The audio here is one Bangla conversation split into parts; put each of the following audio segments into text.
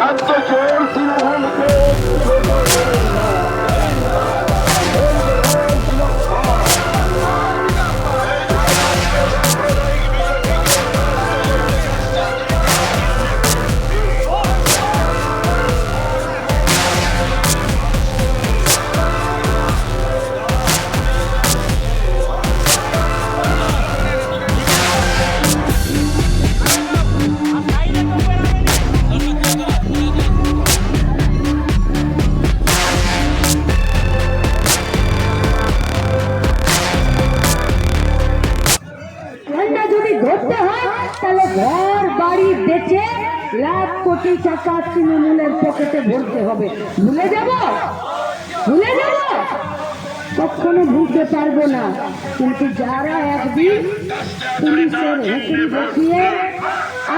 রাজ্য চোর তৃণমূলকে ঘর বাড়ি বেচে লাখ কোটি টাকা তৃণমূলের পকেটে ভরতে হবে। ভুলে যাব কখনো ভুলতে পারবো না। কিন্তু যারা একদিন পুলিশের হেঁকড়ি দেখিয়ে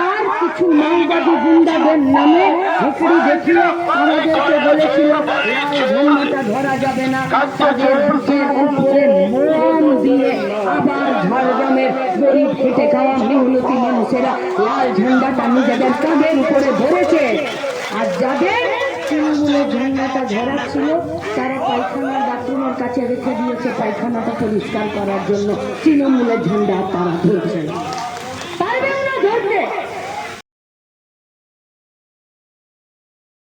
আর কিছু মাওবাদী গুন্ডাদের নামে হেঁকড়ি দেখিয়ে আমাদেরকে বলেছিল লাল ঝান্ডাটা ধরা যাবে না, তাদের বুকের উপরে মোম দিয়ে আবার ঝাড়গ্রামের গরিব খেটে খাওয়া মেহনতি মানুষেরা লাল ঝান্ডাটা নিজেদের কাঁধের উপরে ধরেছে। আর যাদের তৃণমূলের ঝান্ডাটা ধরাচ্ছিল তারা পায়খানার বাথরুমের কাছে রেখে দিয়েছে পায়খানাটা পরিষ্কার করার জন্য। তৃণমূলের ঝান্ডা তারা ধরছে না।